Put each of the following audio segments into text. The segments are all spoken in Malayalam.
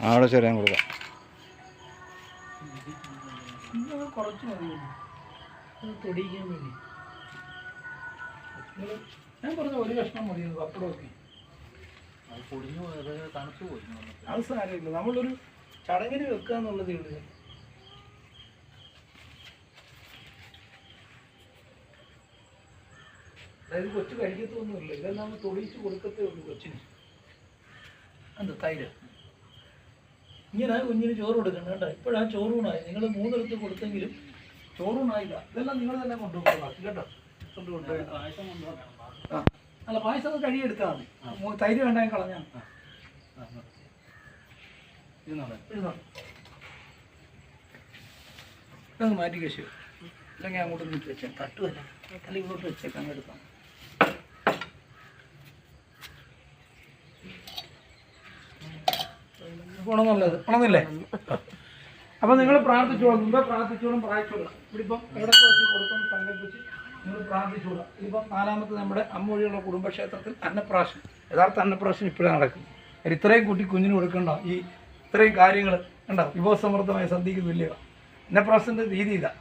അവിടെ ചെറിയാൻ കൊടുക്കാം. കുറച്ച് മതി തൊടിയിക്കാൻ വേണ്ടി. ഞാൻ പറഞ്ഞ ഒരു കഷ്ണം മതി പപ്പടമൊക്കെ. അത് സാരമില്ല, നമ്മളൊരു ചടങ്ങിന് വെക്കുക എന്നുള്ളതേ ഉള്ളൂ. അതായത് കൊച്ചു കഴിക്കത്തൊന്നുമില്ല, ഇതെല്ലാം നമ്മൾ തൊടിയിച്ച് കൊടുക്കത്തേ ഉള്ളൂ കൊച്ചിന്. എന്താ തൈര് ഇങ്ങനെ കുഞ്ഞിന് ചോറ് കൊടുക്കണം കേട്ടോ. ഇപ്പോഴാ ചോറൂണായി. നിങ്ങൾ 3 എടുത്ത് കൊടുത്തെങ്കിലും ചോറൂണായില്ല. ഇതെല്ലാം നിങ്ങൾ തന്നെ കൊണ്ടുപോകാം കേട്ടോ. ആ അല്ല, പായസം അത് കഴിയെടുത്താൽ മതി. തൈര് വേണ്ട, ഞാൻ കളഞ്ഞാൽ ഇതൊന്ന് മാറ്റി കഴിച്ചു. അല്ലെങ്കിൽ അങ്ങോട്ട് നീക്കി വെച്ചാൽ തട്ടുമല്ല, അല്ലെങ്കിൽ ഇങ്ങോട്ട് വെച്ചേക്കാം എടുക്കാം. ഉണന്നുള്ളത് ഉണന്നില്ലേ? അപ്പം നിങ്ങൾ പ്രാർത്ഥിച്ചോളാം. മുമ്പേ പ്രാർത്ഥിച്ചോളും, പ്രാർത്ഥിച്ചോളാം. ഇവിടെ ഇപ്പം എവിടൊക്കെ വെച്ച് കൊടുത്തെന്ന് സങ്കല്പിച്ച് നിങ്ങൾ പ്രാർത്ഥിച്ചോളാം. ഇതിപ്പം 4ാമത്തെ നമ്മുടെ അമ്മൂഴിയുള്ള കുടുംബക്ഷേത്രത്തിൽ അന്നപ്രാശൻ, യഥാർത്ഥ അന്നപ്രാശൻ ഇപ്പോഴേ നടക്കും. ഇത്രയും കുട്ടി കുഞ്ഞിന് കൊടുക്കണ്ട ഈ ഇത്രയും കാര്യങ്ങൾ കണ്ടോ. വിഭവസമൃദ്ധമായ സദ്യക്ക് തുല്യ അന്നപ്രാശൻ്റെ രീതി ഇതാ.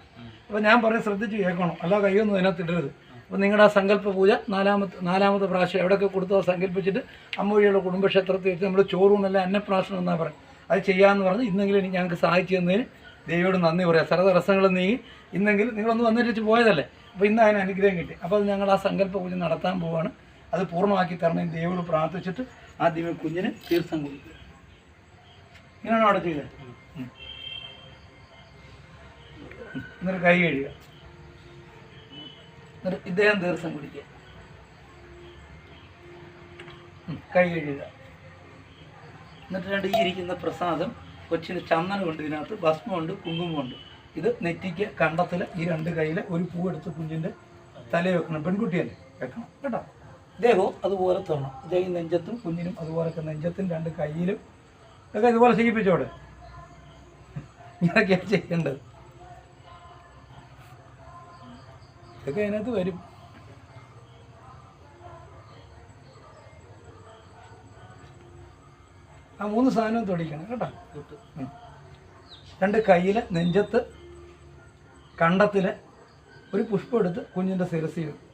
അപ്പോൾ ഞാൻ പറഞ്ഞ് ശ്രദ്ധിച്ച് കേൾക്കണം, അല്ലാതെ കൈയൊന്നും അതിനകത്ത് ഇടരുത്. അപ്പോൾ നിങ്ങളുടെ ആ സങ്കല്പ പൂജ 4ാമത്തെ പ്രാവശ്യം എവിടെയൊക്കെ കൊടുത്തോ സങ്കല്പിച്ചിട്ട് അമ്മൂഴിയുള്ള കുടുംബക്ഷേത്രത്തിൽ വെച്ച് നമ്മൾ ചോറൂണല്ല അന്നപ്രാശനം എന്നാ പറയും. അത് ചെയ്യാമെന്ന് പറഞ്ഞ് ഇന്നെങ്കിലും എനിക്ക് ഞങ്ങൾക്ക് സഹായിച്ചു തന്നതിന് ദൈവയോട് നന്ദി പറയാം. സർവ്വതടസ്സങ്ങൾ നീങ്ങി ഇന്നെങ്കിലും നിങ്ങളൊന്ന് വന്നിട്ട് പോയതല്ലേ, അപ്പോൾ ഇന്ന് അതിന് അനുഗ്രഹം കിട്ടി. അപ്പോൾ അത് ഞങ്ങൾ ആ സങ്കല്പ പൂജ നടത്താൻ പോവുകയാണ്. അത് പൂർണ്ണമാക്കി തരണമെന്ന് ദൈവയോട് പ്രാർത്ഥിച്ചിട്ട് ആദ്യമേ കുഞ്ഞിന് തീർത്ഥം കൊടുക്കുക. ഇങ്ങനെയാണോ അവിടെ ചെയ്തത്? എന്നിട്ട് കൈ കഴുകുക. എന്നിട്ട് ഇദ്ദേഹം തീർത്ഥം കുടിക്കുക. കൈ കഴുകുക. എന്നിട്ട് ഈ ഇരിക്കുന്ന പ്രസാദം കൊച്ചിന് ചന്ദനമുണ്ട്, ഇതിനകത്ത് ഭസ്മമുണ്ട്, കുങ്കുമമുണ്ട്. ഇത് നെറ്റിക്ക് കണ്ടത്തിൽ ഈ 2 കയ്യിൽ ഒരു പൂവെടുത്ത് കുഞ്ഞിൻ്റെ തലയിൽ വെക്കണം. പെൺകുട്ടിയല്ലേ വെക്കണം കേട്ടോ. ഇദ്ദേഹവും അതുപോലെ തരണം. ഇദ്ദേഹം നെഞ്ചത്തും കുഞ്ഞിനും അതുപോലൊക്കെ നെഞ്ചത്തും 2 കയ്യിലും ഒക്കെ ഇതുപോലെ ചെയ്യിപ്പിച്ചോടെ. ഇങ്ങനെയൊക്കെയാണ് ചെയ്യേണ്ടത്. ഇതൊക്കെ അതിനകത്ത് വരും. ആ 3 സാധനവും തൊടിക്കണം കേട്ടോ. 2 കയ്യിൽ നെഞ്ചത്ത് കണ്ടത്തിൽ ഒരു പുഷ്പം എടുത്ത് കുഞ്ഞിൻ്റെ ശിരസിൽ വെക്കും.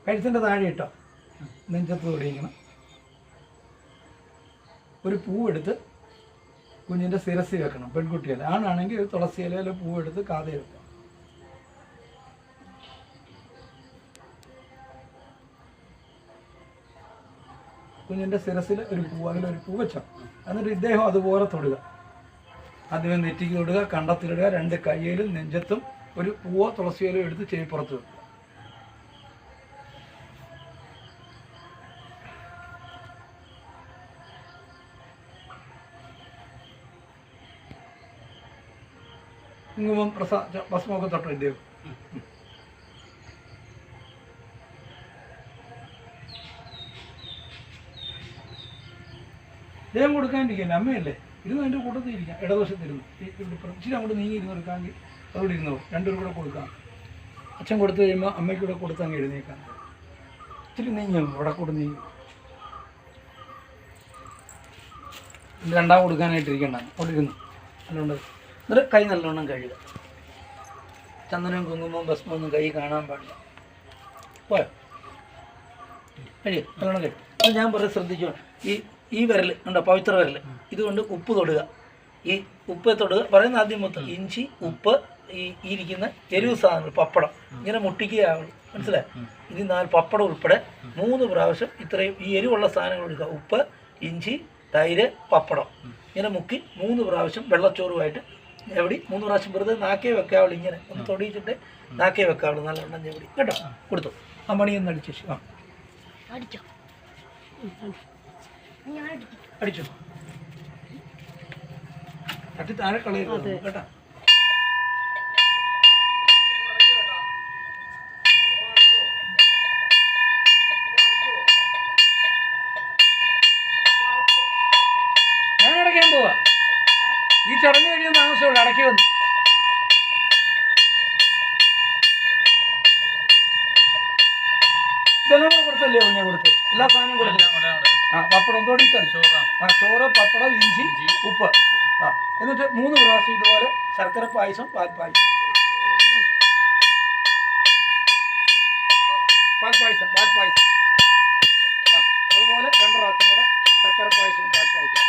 കഴുത്തിൻ്റെ താഴെ ഇട്ടോ നെഞ്ചത്ത് തൊടിയിക്കണം. ഒരു പൂവെടുത്ത് കുഞ്ഞിൻ്റെ ശിരസിൽ വെക്കണം. പെൺകുട്ടിയല്ല. ആണാണെങ്കിൽ ഒരു തുളസി ഇലയിലെ പൂവെടുത്ത് കാതയിൽ വെക്കണം. കുഞ്ഞിൻ്റെ ശിരസിൽ ഒരു പൂ, അതിലൊരു പൂ വെച്ചോ. എന്നിട്ട് ഇദ്ദേഹം അതുപോലെ തൊടുക. ആദ്യമേ നെറ്റിക്ക് തൊടുക, കണ്ടത്തിലിടുക, 2 കയ്യിലും നെഞ്ചത്തും ഒരു പൂവോ തുളസിയിലോ എടുത്ത് ചെവിപ്പുറത്ത് വെക്കുക. കുങ്കുമം ഭസ്മമൊക്കെ തൊട്ടോ ഇദ്ദേഹം. ദേഹം കൊടുക്കാണ്ടിരിക്കല്ലേ, അമ്മയല്ലേ, ഇരുന്ന് അതിൻ്റെ കൂട്ടത്തിൽ ഇരിക്കാം. ഇടതുവശത്തിരുന്നു ഇച്ചിരി അങ്ങോട്ട് നീങ്ങി ഇരുന്ന് കൊടുക്കാമെങ്കിൽ അതോടെ ഇരുന്നോ. 2 പേരും കൂടെ കൊടുക്കാം. അച്ഛൻ കൊടുത്തു കഴിയുമ്പോൾ അമ്മയ്ക്കൂടെ കൊടുത്ത് അങ്ങ് എഴുന്നേക്കാം. ഇച്ചിരി നീങ്ങി അവിടെ കൂടെ നീങ്ങി. 2ാം കൊടുക്കാനായിട്ടിരിക്കണ്ട, അവിടെ ഇരുന്നു. നല്ലോണം എന്നിട്ട് കൈ നല്ലോണം കഴുകുക. ചന്ദനവും കുങ്കുമവും ഭസ്മൊന്നും കൈ കാണാൻ പാടില്ല. പോയോ കഴിയും, നല്ലോണം കഴിയും. അത് ഞാൻ പറയാൻ ശ്രദ്ധിച്ചോ. ഈ വിരൽ ഉണ്ടോ, പവിത്ര വിരൽ, ഇതുകൊണ്ട് ഉപ്പ് തൊടുക. ഈ ഉപ്പ് തൊടുക പറയുന്ന ആദ്യം മൊത്തം ഇഞ്ചി, ഉപ്പ്, ഈ ഇരിക്കുന്ന എരിവ് സാധനങ്ങൾ, പപ്പടം ഇങ്ങനെ മുട്ടിക്കുകയാവുള്ളൂ. മനസ്സിലായി? ഇത് 4 പപ്പടം ഉൾപ്പെടെ 3 പ്രാവശ്യം ഇത്രയും ഈ എരിവുള്ള സാധനങ്ങൾ എടുക്കുക. ഉപ്പ്, ഇഞ്ചി, തൈര്, പപ്പടം ഇങ്ങനെ മുക്കി 3 പ്രാവശ്യം വെള്ളച്ചോറുമായിട്ട് എവിടെ 3 പ്രാവശ്യം വെറുതെ നാക്കേ വെക്കാവുള്ളൂ. ഇങ്ങനെ ഒന്ന് തൊടിയിച്ചിട്ട് നാക്കേ വെക്കാവുള്ളൂ. നല്ല എണ്ണം എവിടെ കേട്ടോ. കൊടുത്തു. ആ മണിയൊന്ന് അടിച്ചു. ആ അടിച്ചു. തട്ടി താഴെ കളയരുത് കേട്ടോ. ഞാൻ അടയ്ക്കാൻ പോവാ. ഈ ചടങ്ങ് കഴിയുന്ന താമസമുള്ളൂ. അടയ്ക്ക് വന്നു. ഇതെല്ലാം കൂടെ കൊടുത്തല്ലേ കുഞ്ഞെ കൊടുത്ത് എല്ലാ സാധനവും കൊടുത്തു. ആ പപ്പടം തൊടിച്ചല്ലോ. ആ ചോറ്, പപ്പടം, ഇഞ്ചി, ഉപ്പ്. ആ എന്നിട്ട് 3 പ്രാവശ്യം ഇതുപോലെ ശർക്കര പായസം, പാൽപ്പായസം, പാൽപ്പായസം. ആ അതുപോലെ 2 പ്രാവശ്യം കൂടെ ശർക്കര പായസവും പാൽപ്പായസം.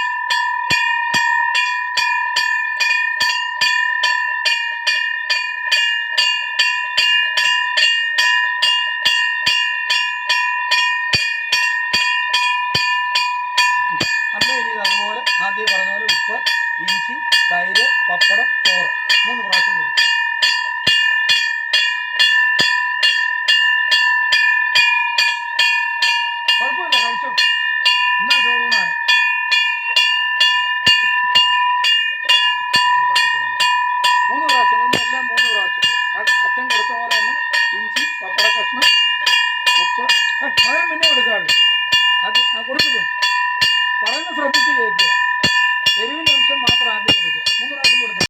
അമ്മ ഇനി അതുപോലെ ആദ്യം പറഞ്ഞ പോലെ ഉപ്പ്, ഇഞ്ചി, തൈര്, പപ്പടം, ചോറ് 3 പ്രാവശ്യം കൊടുക്കും. കുഴപ്പമില്ല, കഴിച്ചോ. എന്നാ ചോറൂണായ 3 പ്രാവശ്യം കുഞ്ഞ് എല്ലാം 3 പ്രാവശ്യം. അച്ഛൻ കൊടുത്ത പോലെ തന്നെ ഇഞ്ചി, പപ്പട കഷ്ണം, ഉപ്പ്. മധുരം പിന്നെ കൊടുക്കാറുണ്ട്. അത് കൊടുത്തിട്ടുണ്ട്. പറയുന്നത് ശ്രദ്ധിച്ച് കേൾക്കുക. എരിവിൻ്റെ അംശം മാത്രം ആദ്യം കൊടുക്കുക. 3 പ്രാവശ്യം കൊടുക്കുക.